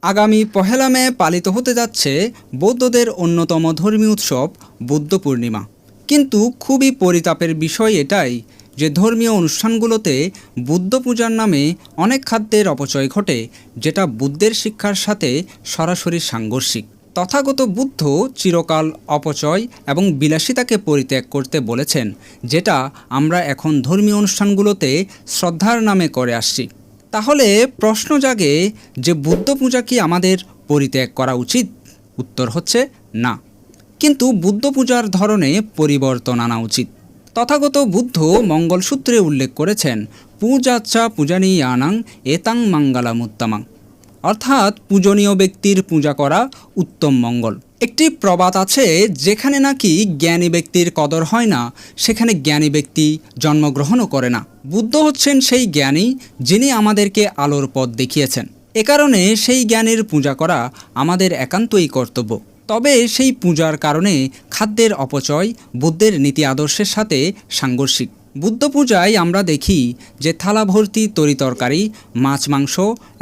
আগামী পহেলা মে পালিত হতে যাচ্ছে বৌদ্ধদের অন্যতম ধর্মীয় উৎসব বুদ্ধ পূর্ণিমা। কিন্তু খুবই পরিতাপের বিষয় এটাই যে ধর্মীয় অনুষ্ঠানগুলোতে বুদ্ধ পূজার নামে অনেক খাদ্যের অপচয় ঘটে, যেটা বুদ্ধের শিক্ষার সাথে সরাসরি সাংঘর্ষিক। তথাগত বুদ্ধ চিরকাল অপচয় এবং বিলাসিতাকে পরিত্যাগ করতে বলেছেন, যেটা আমরা এখন ধর্মীয় অনুষ্ঠানগুলোতে শ্রদ্ধার নামে করে আসছি। তাহলে প্রশ্ন জাগে যে বুদ্ধ পূজা কি আমাদের পরিত্যাগ করা উচিত? উত্তর হচ্ছে না। কিন্তু বুদ্ধ পূজার ধরনে পরিবর্তন আনা উচিত। তথাগত বুদ্ধ মঙ্গলসূত্রে উল্লেখ করেছেন, পূজাচ্চা পূজানীয়ানাং এতাং মঙ্গলামুত্তমাং, অর্থাৎ পূজনীয় ব্যক্তির পূজা করা উত্তম মঙ্গল। একটি প্রবাদ আছে, যেখানে নাকি জ্ঞানী ব্যক্তির কদর হয় না, সেখানে জ্ঞানী ব্যক্তি জন্মগ্রহণও করে না। বুদ্ধ হচ্ছেন সেই জ্ঞানী যিনি আমাদেরকে আলোর পথ দেখিয়েছেন। এ কারণে সেই জ্ঞানীর পূজা করা আমাদের একান্তই কর্তব্য। তবে সেই পূজার কারণে খাদ্যের অপচয় বুদ্ধের নীতি আদর্শের সাথে সাংঘর্ষিক। বুদ্ধ পূজায় আমরা দেখি যে থালা ভর্তি তরিতরকারি, মাছ, মাংস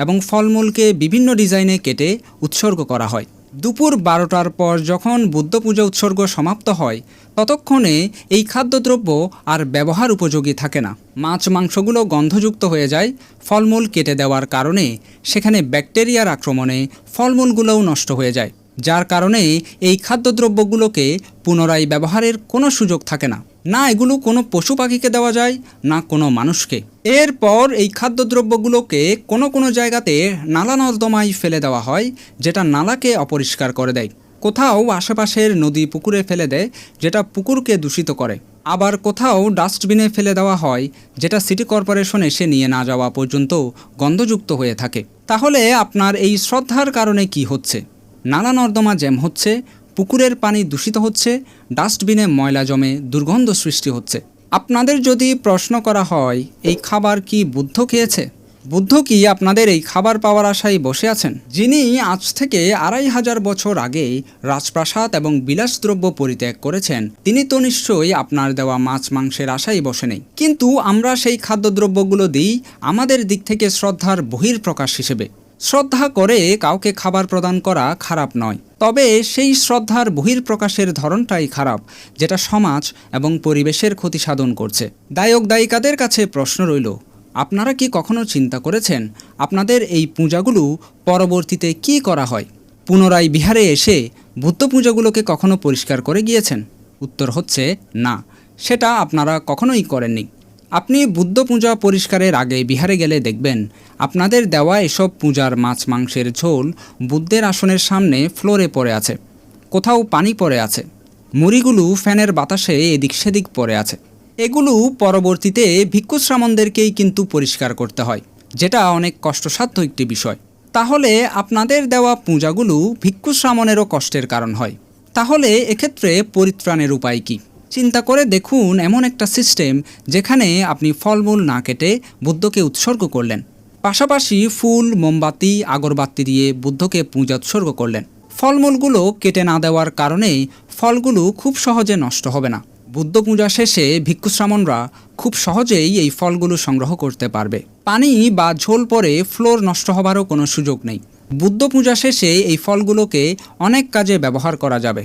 এবং ফলমূলকে বিভিন্ন ডিজাইনে কেটে উৎসর্গ করা হয়। দুপুর 12টার পর যখন বুদ্ধ পূজা উৎসর্গ সমাপ্ত হয়, ততক্ষণে এই খাদ্যদ্রব্য আর ব্যবহার উপযোগী থাকে না। মাছ, মাংসগুলো গন্ধযুক্ত হয়ে যায়। ফলমূল কেটে দেওয়ার কারণে সেখানে ব্যাকটেরিয়ার আক্রমণে ফলমূলগুলোও নষ্ট হয়ে যায়, যার কারণে এই খাদ্যদ্রব্যগুলোকে পুনরায় ব্যবহারের কোনো সুযোগ থাকে না। না এগুলো কোনো পশু পাখিকে দেওয়া যায়, না কোনো মানুষকে। এরপর এই খাদ্যদ্রব্যগুলোকে কোনো কোনো জায়গাতে নালা নর্দমায় ফেলে দেওয়া হয়, যেটা নালাকে অপরিষ্কার করে দেয়। কোথাও আশেপাশের নদী পুকুরে ফেলে দেয়, যেটা পুকুরকে দূষিত করে। আবার কোথাও ডাস্টবিনে ফেলে দেওয়া হয়, যেটা সিটি কর্পোরেশন এসে নিয়ে না যাওয়া পর্যন্ত গন্ধযুক্ত হয়ে থাকে। তাহলে আপনার এই শ্রদ্ধার কারণে কি হচ্ছে? নালা নর্দমা জ্যাম হচ্ছে, পুকুরের পানি দূষিত হচ্ছে, ডাস্টবিনে ময়লা জমে দুর্গন্ধ সৃষ্টি হচ্ছে। আপনাদের যদি প্রশ্ন করা হয় এই খাবার কি বুদ্ধ খেয়েছে? বুদ্ধ কি আপনাদের এই খাবার পাওয়ার আশায় বসে আছেন? যিনি আজ থেকে 2500 বছর আগে রাজপ্রাসাদ এবং বিলাসদ্রব্য পরিত্যাগ করেছেন, তিনি তো নিশ্চয়ই আপনার দেওয়া মাছ মাংসের আশায় বসে নেই। কিন্তু আমরা সেই খাদ্যদ্রব্যগুলো দিই আমাদের দিক থেকে শ্রদ্ধার বহিঃপ্রকাশ হিসেবে। শ্রদ্ধা করে কাউকে খাবার প্রদান করা খারাপ নয়, তবে সেই শ্রদ্ধার বহিঃপ্রকাশের ধরনটাই খারাপ, যেটা সমাজ এবং পরিবেশের ক্ষতি সাধন করছে। দায়ক দায়িকাদের কাছে প্রশ্ন রইল, আপনারা কি কখনো চিন্তা করেছেন আপনাদের এই পূজাগুলো পরবর্তীতে কি করা হয়? পুনরায় বিহারে এসে বুদ্ধ পূজাগুলোকে কখনো পরিষ্কার করে গিয়েছেন? উত্তর হচ্ছে না, সেটা আপনারা কখনোই করেননি। আপনি বুদ্ধ পূজা পরিষ্কারের আগে বিহারে গেলে দেখবেন আপনাদের দেওয়া এসব পূজার মাছ মাংসের ঝোল বুদ্ধের আসনের সামনে ফ্লোরে পড়ে আছে, কোথাও পানি পড়ে আছে, মুড়িগুলো ফ্যানের বাতাসে এদিক সেদিক পড়ে আছে। এগুলো পরবর্তীতে ভিক্ষু শ্রামণদেরকেই কিন্তু পরিষ্কার করতে হয়, যেটা অনেক কষ্টসাধ্য একটি বিষয়। তাহলে আপনাদের দেওয়া পূজাগুলো ভিক্ষু শ্রামণেরও কষ্টের কারণ হয়। তাহলে এক্ষেত্রে পরিত্রাণের উপায় কী? চিন্তা করে দেখুন, এমন একটা সিস্টেম যেখানে আপনি ফলমূল না কেটে বুদ্ধকে উৎসর্গ করলেন, পাশাপাশি ফুল, মোমবাতি, আগরবাতি দিয়ে বুদ্ধকে পূজা উৎসর্গ করলেন। ফলমূলগুলো কেটে না দেওয়ার কারণে ফলগুলো খুব সহজে নষ্ট হবে না। বুদ্ধ পূজা শেষে ভিক্ষুশ্রামণরা খুব সহজেই এই ফলগুলো সংগ্রহ করতে পারবে। পানি বা ঝোল পরে ফ্লোর নষ্ট হবারও কোনো সুযোগ নেই। বুদ্ধ পূজা শেষে এই ফলগুলোকে অনেক কাজে ব্যবহার করা যাবে।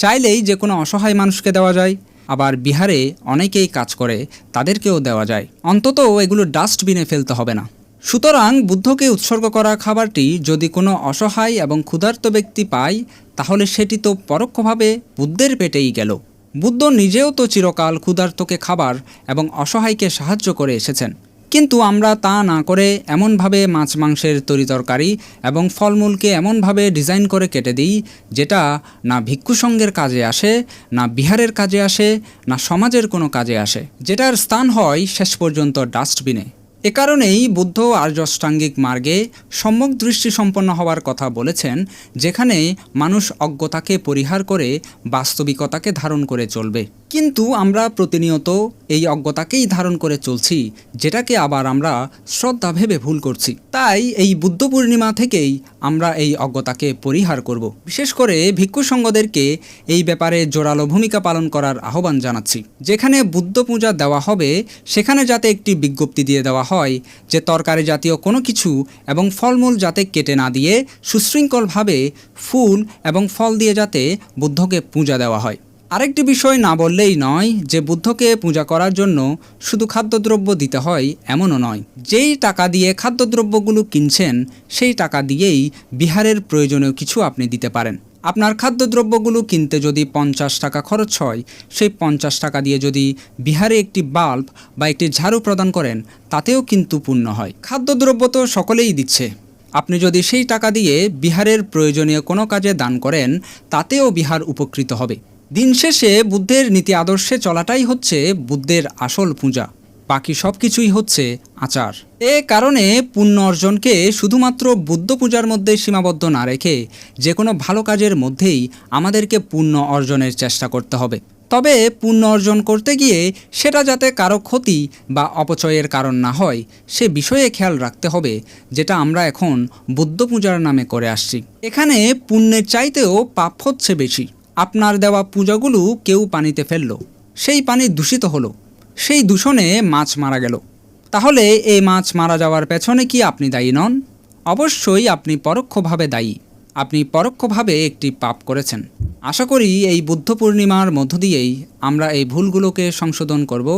চাইলেই যে কোনো অসহায় মানুষকে দেওয়া যায়, আবার বিহারে অনেকেই কাজ করে তাদেরকেও দেওয়া যায়। অন্তত এগুলো ডাস্টবিনে ফেলতে হবে না। সুতরাং বুদ্ধকে উৎসর্গ করা খাবারটি যদি কোনো অসহায় এবং ক্ষুধার্ত ব্যক্তি পায়, তাহলে সেটি তো পরোক্ষভাবে বুদ্ধের পেটেই গেল। বুদ্ধ নিজেও তো চিরকাল ক্ষুধার্তকে খাবার এবং অসহায়কে সাহায্য করে এসেছেন। কিন্তু আমরা তা না করে এমনভাবে মাছ মাংসের তরিতরকারি এবং ফলমূলকে এমনভাবে ডিজাইন করে কেটে দিই, যেটা না ভিক্ষু সংঘের কাজে আসে, না বিহারের কাজে আসে, না সমাজের কোনো কাজে আসে, যেটার স্থান হয় শেষ পর্যন্ত ডাস্টবিনে। এ কারণেই বুদ্ধ আর্যাষ্টাঙ্গিক মার্গে সম্যক দৃষ্টি সম্পন্ন হওয়ার কথা বলেছেন, যেখানে মানুষ অজ্ঞতাকে পরিহার করে বাস্তবিকতাকে ধারণ করে চলবে। কিন্তু আমরা প্রতিনিয়ত এই অজ্ঞতাকেই ধারণ করে চলছি, যেটাকে আবার আমরা শ্রদ্ধা ভেবে ভুল করছি। তাই এই বুদ্ধ পূর্ণিমা থেকেই আমরা এই অজ্ঞতাকে পরিহার করব। বিশেষ করে ভিক্ষু সংঘদেরকে এই ব্যাপারে জোরালো ভূমিকা পালন করার আহ্বান জানাচ্ছি। যেখানে বুদ্ধ পূজা দেওয়া হবে সেখানে যাতে একটি বিজ্ঞপ্তি দিয়ে দেওয়া হয় যে তরকারি জাতীয় কোনো কিছু এবং ফলমূল যাতে কেটে না দিয়ে সুশৃঙ্খলভাবে ফুল এবং ফল দিয়ে যাতে বুদ্ধকে পূজা দেওয়া হয়। আরেকটি বিষয় না বললেই নয় যে বুদ্ধকে পূজা করার জন্য শুধু খাদ্যদ্রব্য দিতে হয় এমনও নয়। যেই টাকা দিয়ে খাদ্যদ্রব্যগুলো কিনছেন সেই টাকা দিয়েই বিহারের প্রয়োজনীয় কিছু আপনি দিতে পারেন। আপনার খাদ্যদ্রব্যগুলো কিনতে যদি 50 টাকা খরচ হয়, সেই 50 টাকা দিয়ে যদি বিহারে একটি বাল্ব বা একটি ঝাড়ু প্রদান করেন তাতেও কিন্তু পুণ্য হয়। খাদ্যদ্রব্য তো সকলেই দিচ্ছে, আপনি যদি সেই টাকা দিয়ে বিহারের প্রয়োজনীয় কোনো কাজে দান করেন তাতেও বিহার উপকৃত হবে। দিন শেষে বুদ্ধের নীতি আদর্শে চলাটাই হচ্ছে বুদ্ধের আসল পূজা, বাকি সব কিছুই হচ্ছে আচার। এ কারণে পুণ্য অর্জনকে শুধুমাত্র বুদ্ধ পূজার মধ্যে সীমাবদ্ধ না রেখে যে কোনো ভালো কাজের মধ্যেই আমাদেরকে পুণ্য অর্জনের চেষ্টা করতে হবে। তবে পুণ্য অর্জন করতে গিয়ে সেটা যাতে কারো ক্ষতি বা অপচয়ের কারণ না হয় সে বিষয়ে খেয়াল রাখতে হবে, যেটা আমরা এখন বুদ্ধ পূজার নামে করে আসছি। এখানে পুণ্যের চাইতেও পাপ হচ্ছে বেশি। আপনার দেওয়া পূজাগুলো কেউ পানিতে ফেললো, সেই পানি দূষিত হলো, সেই দূষণে মাছ মারা গেল, তাহলে এই মাছ মারা যাওয়ার পেছনে কি আপনি দায়ী নন? অবশ্যই আপনি পরোক্ষভাবে দায়ী। আপনি পরোক্ষভাবে একটি পাপ করেছেন। আশা করি এই বুদ্ধ পূর্ণিমার মধ্য দিয়েই আমরা এই ভুলগুলোকে সংশোধন করব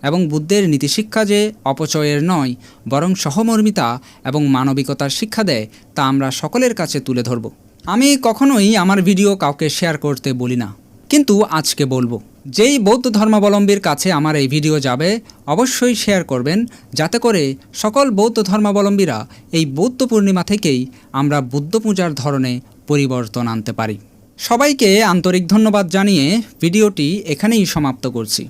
এবং বুদ্ধের নীতিশিক্ষা যে অপচয়ের নয় বরং সহমর্মিতা এবং মানবিকতার শিক্ষা দেয় তা আমরা সকলের কাছে তুলে ধরব। আমি কখনোই আমার ভিডিও কাউকে শেয়ার করতে বলি না, কিন্তু আজকে বলবো, যেই বৌদ্ধ ধর্মাবলম্বীর কাছে আমার এই ভিডিও যাবে অবশ্যই শেয়ার করবেন, যাতে করে সকল বৌদ্ধ ধর্মাবলম্বীরা এই বৌদ্ধ পূর্ণিমা থেকেই আমরা বুদ্ধ পূজার ধরনে পরিবর্তন আনতে পারি। সবাইকে আন্তরিক ধন্যবাদ জানিয়ে ভিডিওটি এখানেই সমাপ্ত করছি।